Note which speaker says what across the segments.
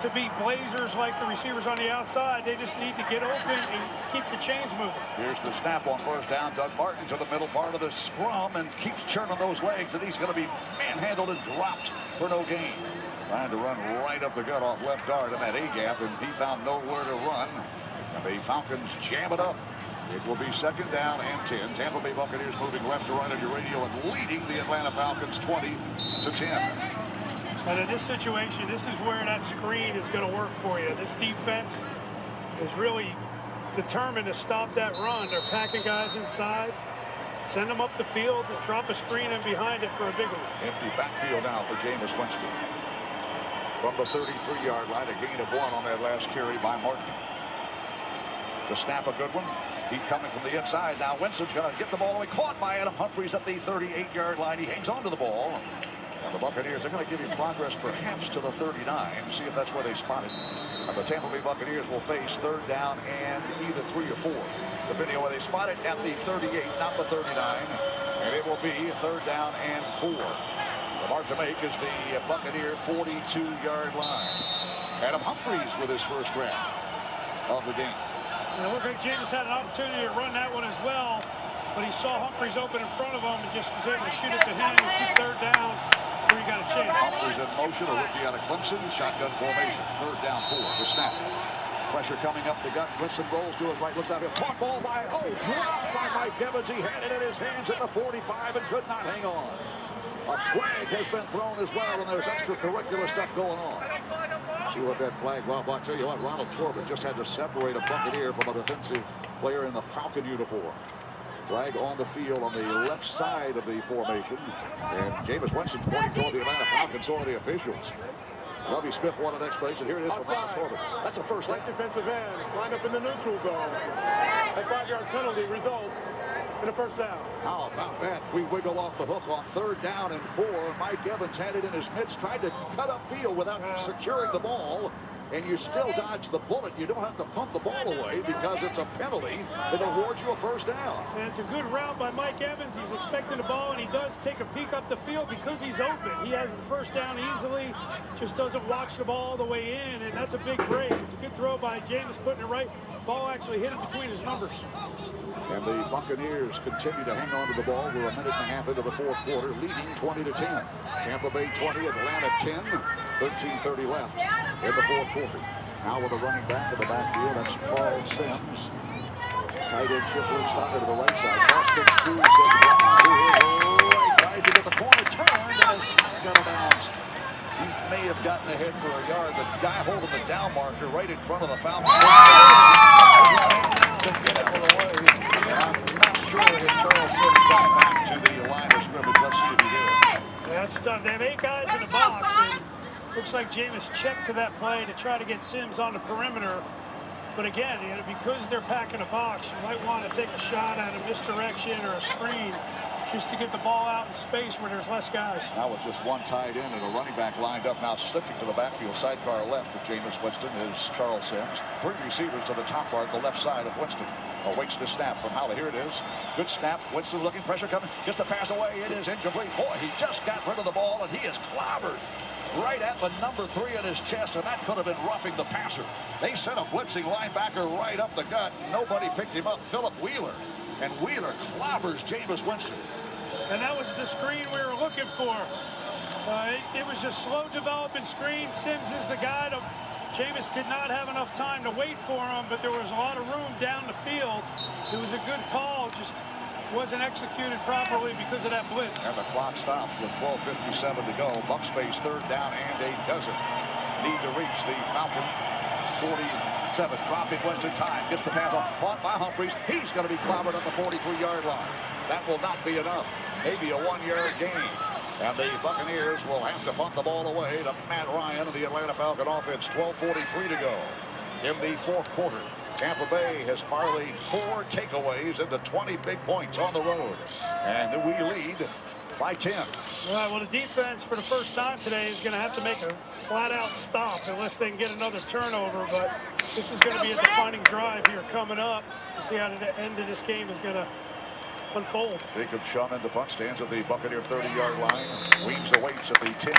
Speaker 1: to be blazers like the receivers on the outside. They just need to get open and keep the chains moving.
Speaker 2: Here's the snap on first down. Doug Martin to the middle part of the scrum and keeps churning those legs, and he's going to be manhandled and dropped for no gain. Trying to run right up the gut off left guard in that A-gap, and he found nowhere to run. And the Falcons jam it up. It will be second down and 10. Tampa Bay Buccaneers moving left to right on your radio and leading the Atlanta Falcons 20-10.
Speaker 1: And in this situation, this is where that screen is going to work for you. This defense is really determined to stop that run. They're packing guys inside, send them up the field, and drop a screen in behind it for a big one.
Speaker 2: Empty backfield now for Jameis Winston. From the 33-yard line, a gain of 1 on that last carry by Martin. The snap, a good one. He's coming from the inside. Now Winston's going to get the ball away. Caught by Adam Humphries at the 38-yard line. He hangs on to the ball. And the Buccaneers are going to give him progress perhaps to the 39. See if that's where they spot it. And the Tampa Bay Buccaneers will face third down and either 3 or 4. Depending on where they spot it at the 38, not the 39. And it will be third down and 4. The mark to make is the Buccaneer 42-yard line. Adam Humphries with his first grab of the game.
Speaker 1: And it looked like Jameis had an opportunity to run that one as well, but he saw Humphries open in front of him and just was able to shoot it to him and keep third down where he got a chance.
Speaker 2: Humphries in motion, a rookie out of Clemson, shotgun formation. Third down 4, the snap. Pressure coming up the gut. Winston rolls to his right, looks down here. Caught ball by, dropped by Mike Evans. He had it in his hands at the 45 and could not hang on. A flag has been thrown as well, and there's extracurricular stuff going on. See what that flag, well, I'll tell you what, Ronald Torben just had to separate a Buccaneer from a defensive player in the Falcon uniform. Flag on the field on the left side of the formation. And Jameis Winston's pointing toward the Atlanta Falcons or the officials. Lovie Smith wanted explanation. Here it is from Ronald Torben. That's a first down.
Speaker 3: Defensive end, lined up in the neutral zone. A 5-yard penalty results in a first down.
Speaker 2: How about that? We wiggle off the hook on third down and 4. Mike Evans had it in his midst, tried to cut up field without securing the ball. And you still dodge the bullet. You don't have to pump the ball away because it's a penalty that awards you a first down.
Speaker 1: And it's a good route by Mike Evans. He's expecting the ball, and he does take a peek up the field because he's open. He has the first down easily, just doesn't watch the ball all the way in, and that's a big break. It's a good throw by Jameis, putting it right. Ball actually hit him between his numbers.
Speaker 2: And the Buccaneers continue to hang on to the ball. We're a minute and a half into the fourth quarter, leading 20-10. Tampa Bay 20, Atlanta 10. 13:30 left in the fourth quarter. Now with a running back in the backfield, that's Paul Sims. Tight end shuffling started to the right side. Cross spins 2, Sims to his right, tries to get the corner, turned, and got out of bounds. He may have gotten ahead for a yard. The guy holding the down marker right in front of the Falcons. To get out of the way. I'm not sure if Charles Sims got back to the line of scrimmage. Let's see if he did.
Speaker 1: Yeah, that's tough. They have 8 guys in the box, and looks like Jameis checked to that play to try to get Sims on the perimeter. But again, because they're packing a box, you might want to take a shot at a misdirection or a screen just to get the ball out in space where there's less guys.
Speaker 2: Now with just one tight end and a running back lined up, now slipping to the backfield, sidecar left of Jameis Winston is Charles Sims. 3 receivers to the top part, the left side of Winston. Awaits the snap from Howley. Here it is. Good snap. Winston looking, pressure coming. Gets the pass away. It is incomplete. Boy, he just got rid of the ball, and he is clobbered right at the number 3 in his chest, and that could have been roughing the passer. They sent a blitzing linebacker right up the gut. Nobody picked him up. Philip Wheeler. And Wheeler clobbers Jameis Winston.
Speaker 1: And that was the screen we were looking for. It was a slow developing screen. Sims is the guy. Jameis did not have enough time to wait for him, but there was a lot of room down the field. It was a good call, just wasn't executed properly because of that blitz.
Speaker 2: And the clock stops with 12:57 to go. Bucs face third down and a dozen. Need to reach the Falcon 47. Dropping Winston time. Gets the pass off. Caught by Humphries. He's going to be clobbered at the 43-yard line. That will not be enough. Maybe a 1-yard gain. And the Buccaneers will have to punt the ball away to Matt Ryan of the Atlanta Falcon offense. 12:43 to go in the fourth quarter. Tampa Bay has parlayed 4 takeaways into 20 big points on the road. And we lead by 10.
Speaker 1: All right, well, the defense for the first time today is going to have to make a flat-out stop unless they can get another turnover. But this is going to be a defining drive here coming up to see how the end of this game is going to unfold.
Speaker 2: Jacob Shum in the punt, stands at the Buccaneer 30-yard line. Weems awaits at the 10.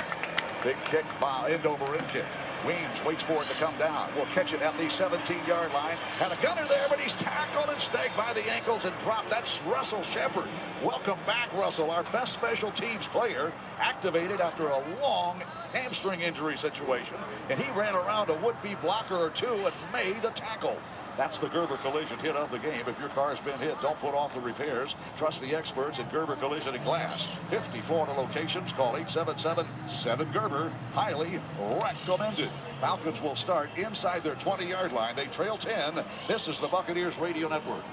Speaker 2: Big kick by end over end kick. Weems waits for it to come down. Will catch it at the 17-yard line. Had a gunner there, but he's tackled and snagged by the ankles and dropped. That's Russell Shepard. Welcome back, Russell, our best special teams player, activated after a long hamstring injury situation. And he ran around a would-be blocker or two and made a tackle. That's the Gerber Collision hit of the game. If your car's been hit, don't put off the repairs. Trust the experts at Gerber Collision and Glass. 50 Florida locations. Call 877-7-GERBER. Highly recommended. Falcons will start inside their 20-yard line. They trail 10. This is the Buccaneers Radio Network.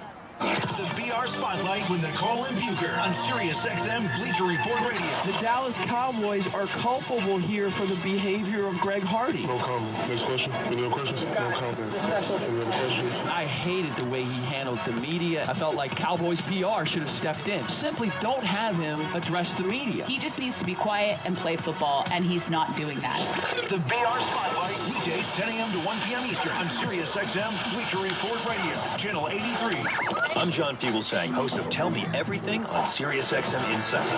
Speaker 4: The BR Spotlight with Nicole and Bucher on Sirius XM Bleacher Report Radio.
Speaker 5: The Dallas Cowboys are culpable here for the behavior of Greg Hardy.
Speaker 6: No comment. Next question. Any other questions? No comment. Any other questions?
Speaker 5: I hated the way he handled the media. I felt like Cowboys PR should have stepped in. Simply don't have him address the media.
Speaker 7: He just needs to be quiet and play football, and he's not doing that.
Speaker 4: The BR Spotlight, weekdays 10 a.m. to 1 p.m. Eastern on Sirius XM Bleacher Report Radio, channel 83.
Speaker 8: I'm John Fugelsang, host of Tell Me Everything on SiriusXM Insight.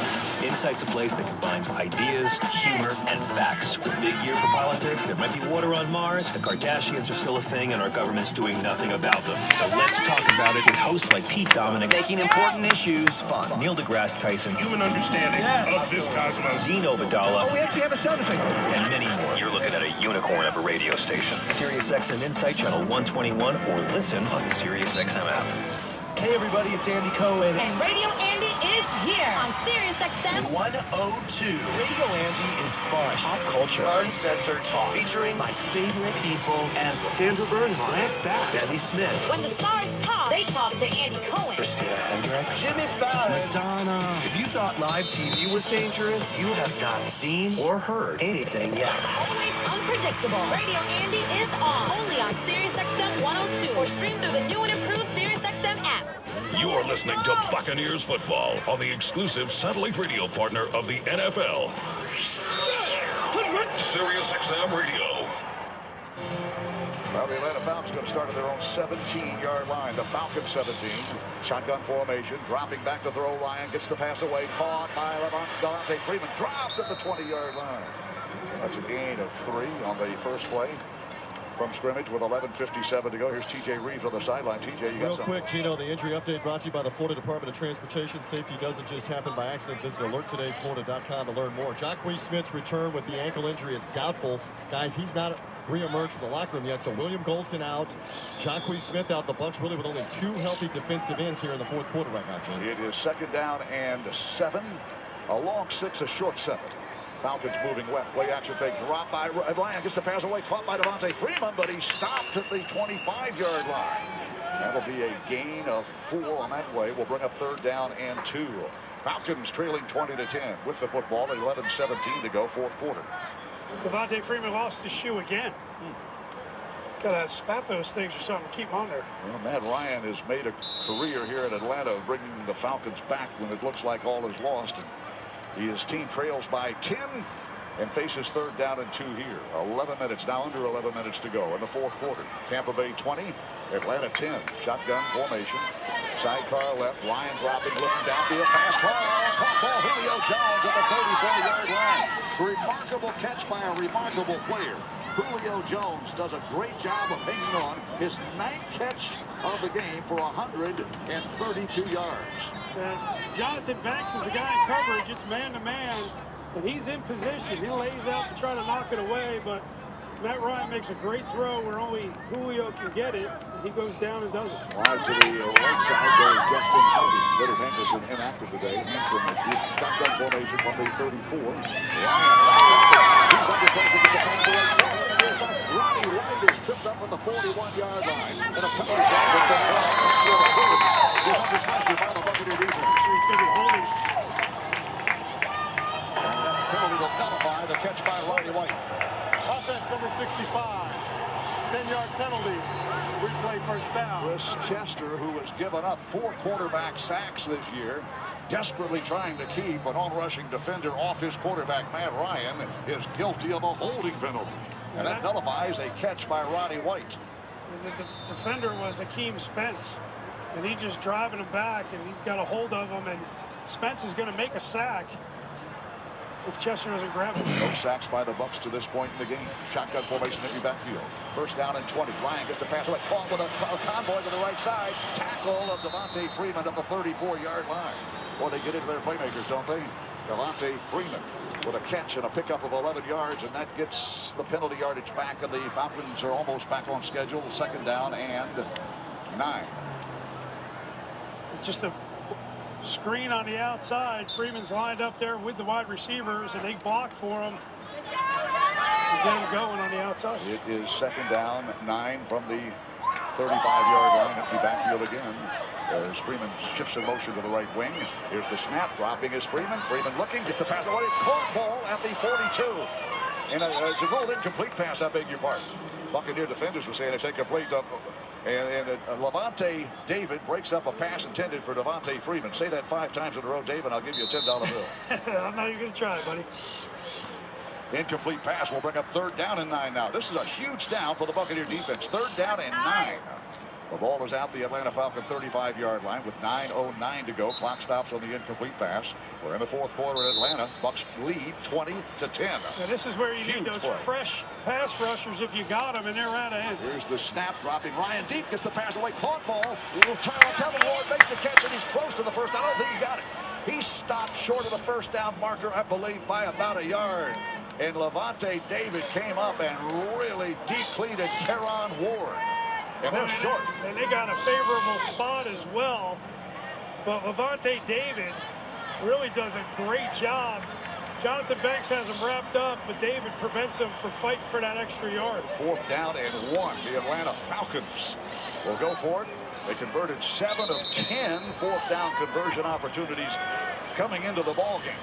Speaker 8: Insight's a place that combines ideas, humor, and facts. It's a big year for politics. There might be water on Mars. The Kardashians are still a thing, and our government's doing nothing about them. So let's talk about it with hosts like Pete Dominic,
Speaker 5: Making important issues fun.
Speaker 8: Neil deGrasse Tyson,
Speaker 6: Human understanding of this cosmos.
Speaker 8: Dean Obadala,
Speaker 5: We actually have a sound effect.
Speaker 8: and many more. You're looking at a unicorn of a radio station. SiriusXM Insight, channel 121, or listen on the SiriusXM app.
Speaker 5: Hey everybody, it's Andy Cohen.
Speaker 9: And Radio Andy is here on Sirius XM
Speaker 4: 102.
Speaker 5: Radio Andy is fun.
Speaker 8: Pop culture.
Speaker 5: Uncensored talk. Featuring my favorite people ever. Sandra Bernhardt. Lance Bass. Debbie Smith.
Speaker 9: When the stars talk, they talk to Andy Cohen.
Speaker 5: Christina Hendricks. Jimmy Fallon. Madonna. If you thought live TV was dangerous, you have not seen or heard anything yet.
Speaker 9: Always unpredictable. Radio Andy is on. Only on Sirius XM 102 or stream through the new and improved Sirius XM app.
Speaker 10: You're listening to Buccaneers football on the exclusive satellite radio partner of the NFL. Sirius XM Radio.
Speaker 2: Well, the Atlanta Falcons going to start at their own 17-yard line. The Falcons 17. Shotgun formation. Dropping back to throw. Ryan gets the pass away. Caught by Devontae Freeman. Dropped at the 20-yard line. That's a gain of 3 on the first play. From scrimmage with 11:57 to go. Here's TJ Reeves on the sideline. TJ, you got
Speaker 3: Real
Speaker 2: something?
Speaker 3: quick, Gino, the injury update brought to you by the Florida Department of Transportation. Safety doesn't just happen by accident. Visit alerttodayflorida.com to learn more. Jacquez Smith's return with the ankle injury is doubtful. Guys, he's not re-emerged from the locker room yet. So William Golston out. Jacquez Smith out. The bunch really with only 2 healthy defensive ends here in the fourth quarter right now, Jim.
Speaker 2: It is 2nd down and 7. A long 6, a short 7. Falcons moving left. Play action fake. Drop by Ryan. Gets the pass away. Caught by Devontae Freeman, but he stopped at the 25-yard line. That'll be a gain of 4 on that play. We'll bring up 3rd down and 2. Falcons trailing 20-10 with the football. 11:17 to go, 4th quarter.
Speaker 1: Devontae Freeman lost his shoe again. He's got to spat those things or something to keep him on there.
Speaker 2: Well, Matt Ryan has made a career here in Atlanta, bringing the Falcons back when it looks like all is lost. And his team trails by 10 and faces 3rd down and 2 here. 11 minutes, now under 11 minutes to go in the 4th quarter. Tampa Bay 20, Atlanta 10. Shotgun formation. Sidecar left. Ryan dropping, looking downfield. Pass caught ball. Julio Jones at the 34-yard line. Remarkable catch by a remarkable player. Julio Jones does a great job of hanging on. His 9th catch of the game for 132 yards.
Speaker 1: Jonathan Banks is a guy in coverage. It's man-to-man, and he's in position. He lays out to try to knock it away, but Matt Ryan makes a great throw where only Julio can get it, and he goes down and does it.
Speaker 2: Wide to the right side goes Justin Hardy. Little Henderson inactive today. Shotgun formation from the 34. Ryan, he's under pressure to the pass away. Roddy White is tripped up at the 41-yard line. And a penalty flag has been called. He's under pressure by the Buccaneer defense.
Speaker 1: He's going to be holding.
Speaker 2: And that penalty will nullify the catch by Roddy White.
Speaker 3: Offense number 65. 10-yard penalty. Replay first down.
Speaker 2: Chris Chester, who has given up 4 quarterback sacks this year, desperately trying to keep an on-rushing defender off his quarterback, Matt Ryan, is guilty of a holding penalty. And that nullifies a catch by Roddy White.
Speaker 1: And the defender was Akeem Spence, and he's just driving him back, and he's got a hold of him, and Spence is going to make a sack. if Chester doesn't grab it.
Speaker 2: No sacks by the Bucs to this point in the game. Shotgun formation in the backfield. First down and 20. Ryan gets the pass away. Caught with a convoy to the right side. Tackle of Devontae Freeman at the 34-yard line. Boy, they get into their playmakers, don't they? Devontae Freeman with a catch and a pickup of 11 yards, and that gets the penalty yardage back, and the Falcons are almost back on schedule. Second down and 9.
Speaker 1: Just a screen on the outside. Freeman's lined up there with the wide receivers, and they block for him. Again, going on the outside.
Speaker 2: It is second down, 9 from the 35-yard line. Empty backfield again. As Freeman shifts in motion to the right wing. Here's the snap. Dropping is Freeman. Freeman looking. Gets the pass away. Caught ball at the 42. And it's a rolled incomplete pass. I beg your pardon. Buccaneer defenders were saying it's incomplete. And Levante David breaks up a pass intended for Devontae Freeman. Say that 5 times in a row, David. I'll give you a $10 bill.
Speaker 1: I'm not even going to try, buddy.
Speaker 2: Incomplete pass will bring up third down and 9 now. This is a huge down for the Buccaneer defense. Third down and 9. The ball is out the Atlanta Falcon 35-yard line with 9:09 to go. Clock stops on the incomplete pass. We're in the fourth quarter in Atlanta. Bucs lead 20-10.
Speaker 1: Now this is where you need those fresh pass rushers if you got them, and they're out of ends.
Speaker 2: Here's the snap. Dropping. Ryan deep gets the pass away. Caught ball. Tevin Ward makes the catch, and he's close to the first down. I don't think he got it. He stopped short of the first down marker, I believe, by about a yard. And Levante David came up and really depleted Teron Ward. And they're short.
Speaker 1: And they got a favorable spot as well. But Levante David really does a great job. Jonathan Banks has him wrapped up, but David prevents him from fighting for that extra yard.
Speaker 2: Fourth down and 1. The Atlanta Falcons will go for it. They converted 7 of 10 fourth down conversion opportunities coming into the ballgame.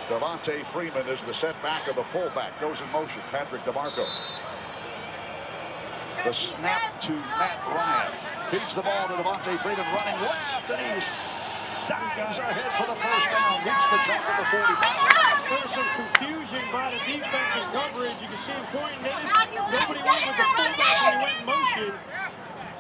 Speaker 2: Devontae Freeman is the setback of the fullback. Goes in motion. Patrick DeMarco. The snap to Matt Ryan. Feeds the ball to Devontae Freeman running left, and he dives ahead for the first down. Reach the top of the 45.
Speaker 1: There was some confusion by the defensive coverage. You can see him pointing. Nobody went with the fullback when he went in motion.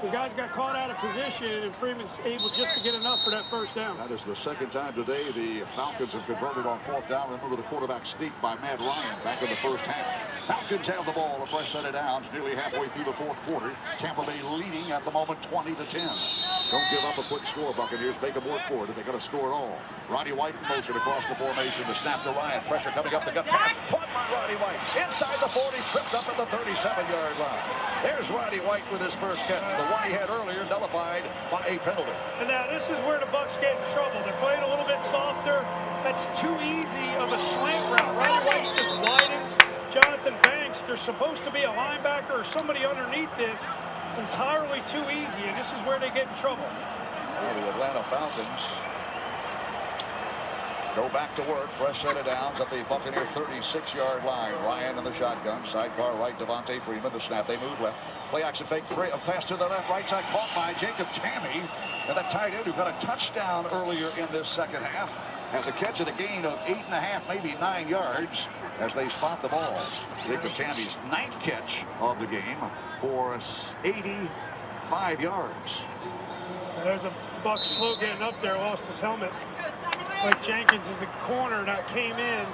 Speaker 1: So guys got caught out of position, and Freeman's able just to get enough for that first down.
Speaker 2: That is the second time today the Falcons have converted on fourth down. Remember the quarterback sneak by Matt Ryan back in the first half. Falcons have the ball, a fresh set of downs, nearly halfway through the fourth quarter. Tampa Bay leading at the moment 20-10. Don't give up a quick score, Buccaneers. Make them work for it if they're going to score it all. Roddy White in motion across the formation. The snap to Ryan. Pressure coming up the gut pass. Caught by Roddy White. Inside the 40, tripped up at the 37-yard line. There's Roddy White with his first catch. The one he had earlier nullified by a penalty.
Speaker 1: And now this is where the Bucs get in trouble. They're playing a little bit softer. That's too easy of a slant route. Roddy White just widens. Jonathan Banks, there's supposed to be a linebacker or somebody underneath this. It's entirely too easy, and this is where they get in trouble.
Speaker 2: Well, the Atlanta Falcons go back to work. Fresh set of downs at the Buccaneer 36-yard line. Ryan in the shotgun. Sidecar right, Devontae Freeman. The snap, they move left. Play action fake, pass to the left, right side, caught by Jacob Tammy. And the tight end who got a touchdown earlier in this second half has a catch at a gain of 8.5, maybe 9 yards as they spot the ball. Jacob Tammy's 9th catch of the game for 85 yards.
Speaker 1: And there's a Buck slow getting up there, lost his helmet. Like Jenkins is a corner that came in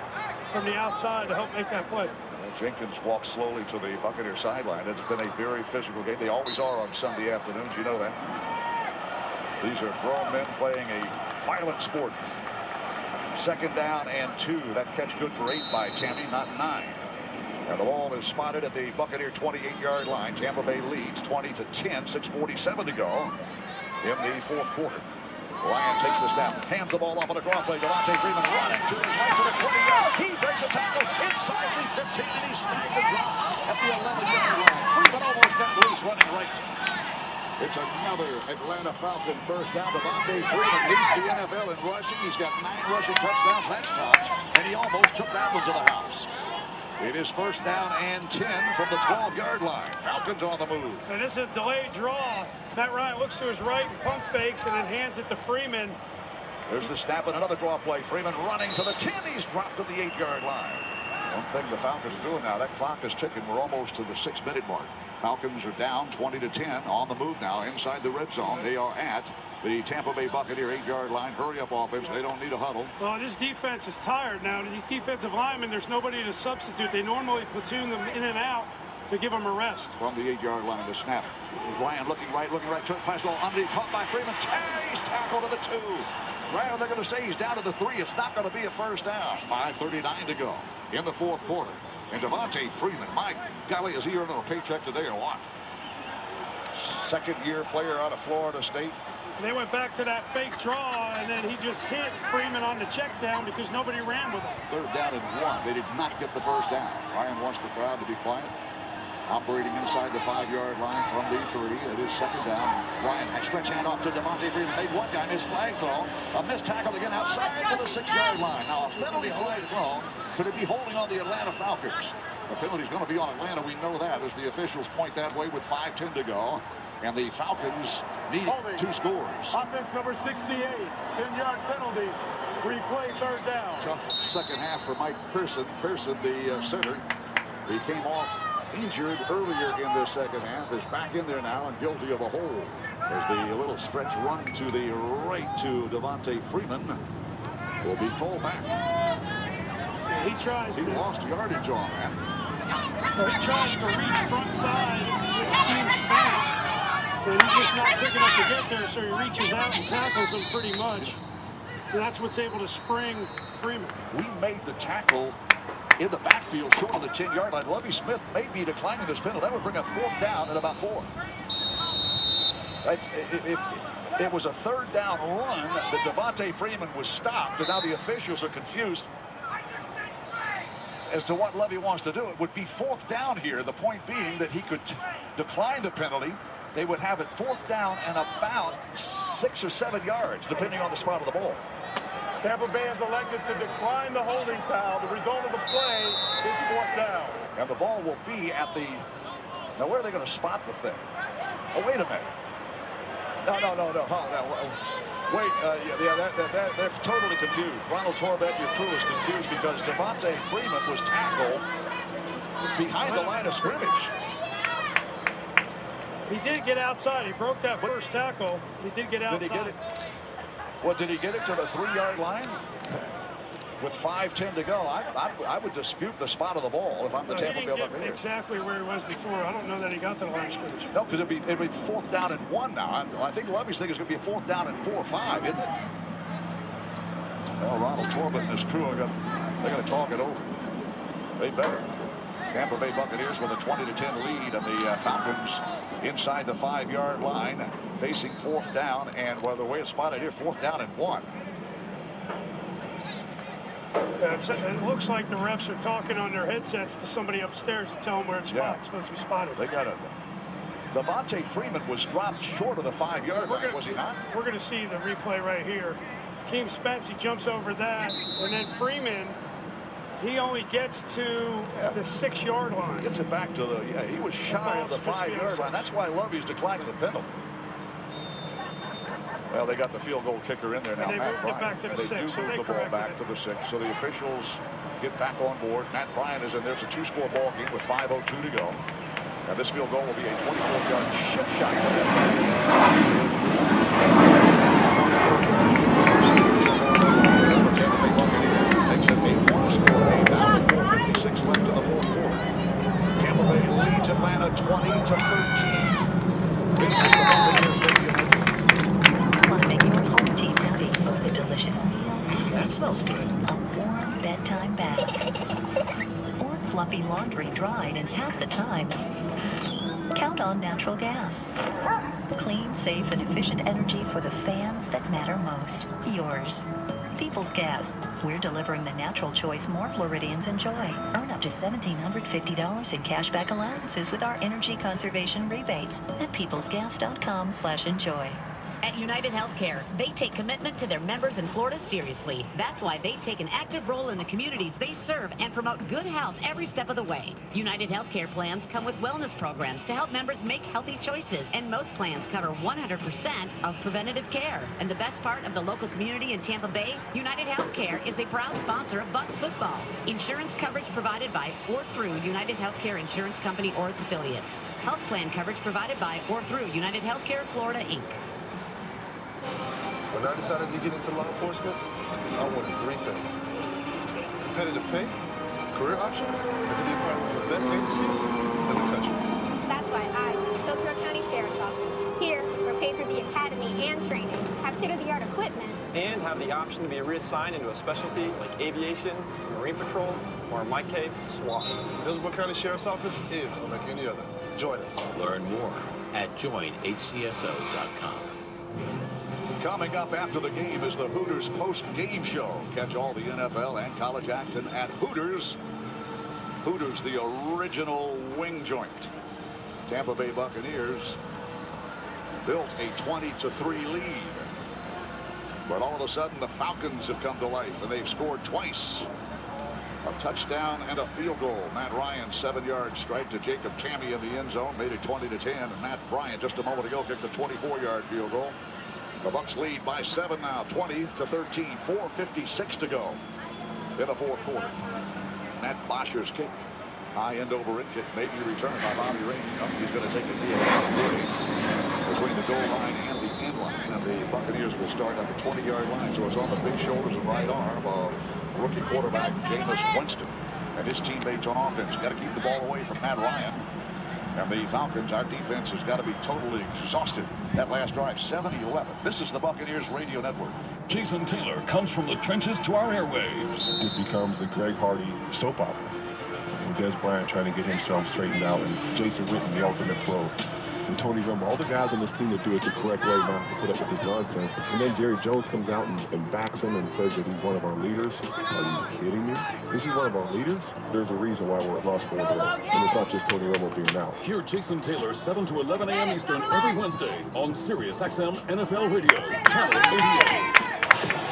Speaker 1: from the outside to help make that play.
Speaker 2: Jenkins walks slowly to the Buccaneer sideline. It's been a very physical game. They always are on Sunday afternoons. You know that. These are grown men playing a violent sport. Second down and 2. That catch good for 8 by Tammy, not 9. And the ball is spotted at the Buccaneer 28-yard line. Tampa Bay leads 20-10. 6:47 to go in the fourth quarter. Ryan takes the snap, hands the ball off on a draw play. Devontae Freeman running to his right to the 20-yard. He breaks a tackle inside the 15, and he snagged and dropped at the 11-yard line. Freeman almost got loose running right. It's another Atlanta Falcon first down. Devontae Freeman leads the NFL in rushing. He's got 9 rushing touchdowns. That stops, and he almost took that one to the house. It is first down and 10 from the 12-yard line. Falcons on the move.
Speaker 1: And it's a delayed draw. Matt Ryan looks to his right and pump fakes and then hands it to Freeman.
Speaker 2: There's the snap and another draw play. Freeman running to the 10. He's dropped to the 8-yard line. One thing the Falcons are doing now, that clock is ticking. We're almost to the 6-minute mark. Falcons are down 20-10 on the move now inside the red zone. They are at the Tampa Bay Buccaneer 8-yard line. Hurry up offense. They don't need a huddle.
Speaker 1: Well, this defense is tired now. These defensive linemen, there's nobody to substitute. They normally platoon them in and out to give them a rest.
Speaker 2: From the 8-yard line, the snap. Ryan looking right. Turns pass all underneath. Caught by Freeman. He's tackled to the 2. Ryan, they're going to say he's down to the 3. It's not going to be a first down. 5:39 to go in the fourth quarter. And Devontae Freeman, my golly, is he earning a paycheck today or what? Second-year player out of Florida State.
Speaker 1: They went back to that fake draw, and then he just hit Freeman on the check down because nobody ran with him.
Speaker 2: 3rd down and 1. They did not get the first down. Ryan wants the crowd to be quiet. Operating inside the 5-yard line from the 3. It is 2nd down. Ryan had stretch hand off to Devontae Freeman. Made one guy miss flag thrown. A missed tackle again outside to the 6-yard line. Now a penalty flag thrown. Could it be holding on the Atlanta Falcons? The penalty's going to be on Atlanta. We know that as the officials point that way with 5:10 to go. And the Falcons need 2 scores.
Speaker 1: Offense number 68. 10-yard penalty. Replay 3rd down.
Speaker 2: Tough second half for Mike Pearson. Pearson, the center, he came off injured earlier in the second half, is back in there now and guilty of a hold. There's the little stretch run to the right to Devontae Freeman. Will be called back.
Speaker 1: He tries.
Speaker 2: He lost yardage on that.
Speaker 1: So he tries to reach front side Keem Spence, and he's just not quick enough to get there, so he reaches out and tackles him pretty much. And that's what's able to spring Freeman.
Speaker 2: We made the tackle in the backfield short of the 10-yard line. Lovie Smith may be declining this penalty. That would bring up 4th down at about 4. It was a 3rd down run that Devontae Freeman was stopped, and now the officials are confused as to what Lovie wants to do. It would be 4th down here, the point being that he could decline the penalty. They would have it 4th down and about 6 or 7 yards, depending on the spot of the ball.
Speaker 1: Tampa Bay has elected to decline the holding foul. The result of the play is 4th down.
Speaker 2: And the ball will be at the... Now, where are they going to spot the thing? Oh, wait a minute. No. Wait, they're totally confused. Ronald Torbett, your crew is confused because Devontae Freeman was tackled behind the line of scrimmage.
Speaker 1: He did get outside. He broke that first tackle. He did get outside.
Speaker 2: Did he get it? Well, did he get it to the 3-yard line? With 5:10 to go, I would dispute the spot of the ball if I'm the Tampa Bay Buccaneers.
Speaker 1: Exactly where he was before. I don't know that he got to the line of scrimmage.
Speaker 2: No, because it'd be 4th down and 1 now. I think Lovie's thinking it's going to be a 4th down and 4 or 5, isn't it? Well, Ronald Torbett and his crew are going to talk it over. They better. Tampa Bay Buccaneers with a 20-10 lead, and the Falcons inside the 5-yard line, facing 4th down, and well, the way it's spotted here, 4th down and 1.
Speaker 1: It looks like the refs are talking on their headsets to somebody upstairs to tell them where it's supposed to be spotted.
Speaker 2: They got it. Devontae Freeman was dropped short of the 5-yard line, was he not?
Speaker 1: We're going to see the replay right here. Keem Spence, he jumps over that, and then Freeman, he only gets to the 6-yard line.
Speaker 2: Gets it back to the, he was shy of the 5-yard line. That's why Lovie's declining the penalty. Well, they got the field goal kicker in there now.
Speaker 1: And they moved it back to the 6.
Speaker 2: They do move the ball back to the 6. So the officials get back on board. Matt Bryant is in there. It's a 2-score ball game with 5:02 to go. And this field goal will be a 24-yard chip shot for them. Makes it a 1-score game now with 4:56 left in the fourth quarter. Tampa Bay leads Atlanta 20-13. This is the Buccaneers Stadium.
Speaker 11: Want to make your home team happy with a delicious meal?
Speaker 5: That smells good.
Speaker 11: A warm bedtime bath. Or fluffy laundry dried in half the time. Count on natural gas. Clean, safe, and efficient energy for the fans that matter most. Yours. People's Gas. We're delivering the natural choice more Floridians enjoy. Earn up to $1,750 in cashback allowances with our energy conservation rebates at peoplesgas.com/enjoy.
Speaker 12: At United Healthcare, they take commitment to their members in Florida seriously. That's why they take an active role in the communities they serve and promote good health every step of the way. United Healthcare plans come with wellness programs to help members make healthy choices, and most plans cover 100% of preventative care. And the best part of the local community in Tampa Bay, United Healthcare is a proud sponsor of Bucks football. Insurance coverage provided by or through United Healthcare Insurance Company or its affiliates. Health plan coverage provided by or through United Healthcare Florida, Inc.
Speaker 6: When I decided to get into law enforcement, I wanted 3 things. Competitive pay, career options, and to be a part of one of the best agencies in the country.
Speaker 13: That's why I joined Hillsborough County Sheriff's Office. Here, we're paid through the academy and training, have state-of-the-art equipment,
Speaker 14: and have the option to be reassigned into a specialty like aviation, marine patrol, or in my case, SWAT.
Speaker 6: Hillsborough County Sheriff's Office is unlike any other. Join us.
Speaker 15: Learn more at joinhcso.com.
Speaker 2: Coming up after the game is the Hooters post-game show. Catch all the NFL and college action at Hooters. Hooters, the original wing joint. Tampa Bay Buccaneers built a 20-3 lead. But all of a sudden, the Falcons have come to life, and they've scored twice. A touchdown and a field goal. Matt Ryan, 7-yard strike to Jacob Tamme in the end zone, made it 20-10. And Matt Bryant, just a moment ago, kicked a 24-yard field goal. The Bucs lead by 7 now, 20-13, 4:56 to go in the fourth quarter. Matt Bosher's kick, high end over in kick, maybe returned by Bobby Ray. He's going to take a knee between the goal line and the end line, and the Buccaneers will start at the 20-yard line. So it's on the big shoulders and right arm of rookie quarterback Jameis Winston and his teammates on offense. Got to keep the ball away from Matt Ryan. And the Falcons, our defense has got to be totally exhausted. That last drive, 7-11. This is the Buccaneers Radio Network.
Speaker 10: Jason Taylor comes from the trenches to our airwaves.
Speaker 6: This becomes a Greg Hardy soap opera. With Des Bryant trying to get himself straightened out, and Jason Witten, the ultimate pro. And Tony Romo, all the guys on this team that do it the correct way, not to put up with this nonsense. And then Jerry Jones comes out and backs him and says that he's one of our leaders. Are you kidding me? This is one of our leaders? There's a reason why we're at loss for it. And it's not just Tony Romo being out.
Speaker 10: Hear Jason Taylor 7 to 11 a.m. Eastern every Wednesday on Sirius XM NFL Radio, Channel 88.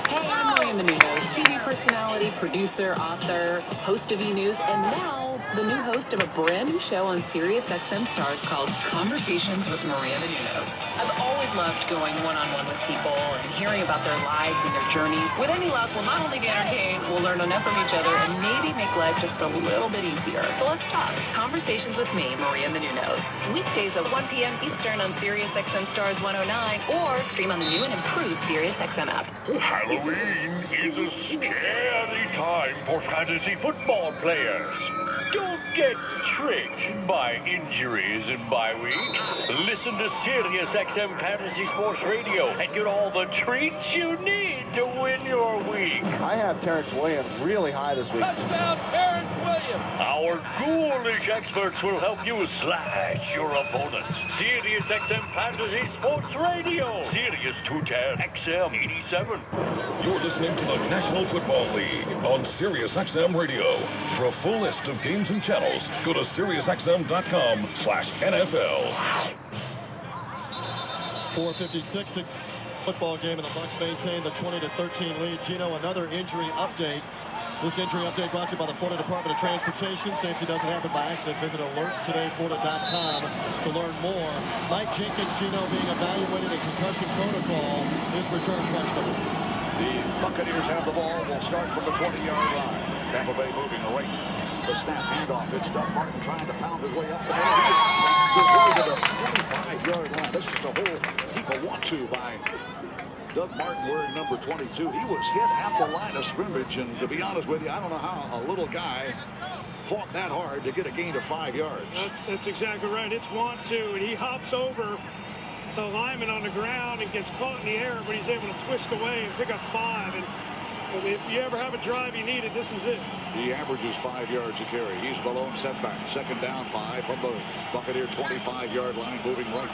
Speaker 7: Hey, I'm Maria Menounos, TV personality, producer, author, host of E! News, and now the new host of a brand new show on Sirius XM Stars called Conversations with Maria Menounos. I've always loved going one-on-one with people and hearing about their lives and their journey. With any luck, we'll not only be entertained, we'll learn enough from each other and maybe make life just a little bit easier. So let's talk. Conversations with me, Maria Menounos. Weekdays at 1 p.m. Eastern on Sirius XM Stars 109 or stream on the new and improved Sirius XM app.
Speaker 10: Halloween is a scary time for fantasy football players. Don't get tricked by injuries and bye weeks. Listen to Sirius XM Fantasy Sports Radio and get all the treats you need to win your week.
Speaker 16: I have Terrence Williams really high this week.
Speaker 10: Touchdown, Terrence Williams! Our ghoulish experts will help you slash your opponents. Sirius XM Fantasy Sports Radio. Sirius 210 XM 87. You're listening to the National Football League on Sirius XM Radio. For a full list of games and channels, go to SiriusXM.com/NFL.
Speaker 3: 4:56 to football game, and the Bucs maintain the 20-13 lead. Gino, another injury update. This injury update brought to you by the Florida Department of Transportation. Safety doesn't happen by accident. Visit alerttodayflorida.com to learn more. Mike Jenkins, Gino, being evaluated in concussion protocol. His return questionable.
Speaker 2: The Buccaneers have the ball. Will start from the 20-yard line. Tampa Bay moving right. The snap handoff. It's Doug Martin trying to pound his way up the middle. His way to the 25-yard line. This is the whole heap of want-to by Doug Martin wearing number 22. He was hit at the line of scrimmage, and to be honest with you, I don't know how a little guy fought that hard to get a gain of 5 yards.
Speaker 1: That's exactly right. It's want-to, and he hops over the lineman on the ground and gets caught in the air, but he's able to twist away and pick up 5. And if you ever have a drive you needed, this is it.
Speaker 2: He averages 5 yards a carry. He's the lone setback. Second down 5 from the Buccaneer 25-yard line, moving right.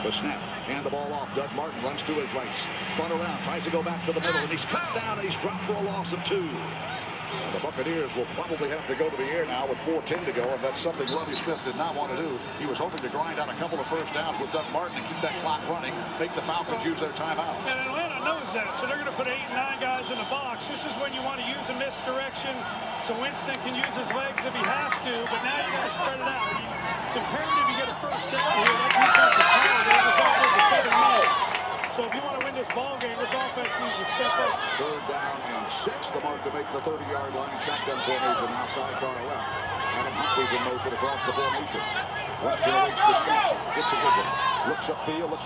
Speaker 2: The snap, hand the ball off. Doug Martin runs to his right, spun around, tries to go back to the middle, and he's cut down, and he's dropped for a loss of 2. And the Buccaneers will probably have to go to the air now with 4:10 to go, and that's something Lovie Smith did not want to do. He was hoping to grind out a couple of first downs with Doug Martin and keep that clock running, make the Falcons use their timeout.
Speaker 1: And Atlanta knows that, so they're going to put 8 and 9 guys in the box. This is when you want to use a misdirection so Winston can use his legs if he has to, but now you got to spread it out. It's imperative you get a first down here. That defense is tired. They was out there for 7 minutes. So if you want to win this this ball game. This offense needs to step up.
Speaker 2: 3rd down and 6. The mark to make the 30-yard line. Shotgun formation now, sidecar left. Adam Humphries in motion across the formation. Webster awaits the snap. Gets a good one. Looks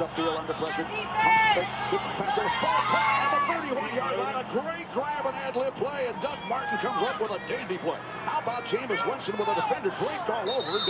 Speaker 2: upfield under pressure. Pumps it. Gets the pass. Ball caught at the 31-yard line. A great grab and ad-lib play, and Doug Martin comes up with a dandy play. How about Jameis Winston with a defender draped all over him?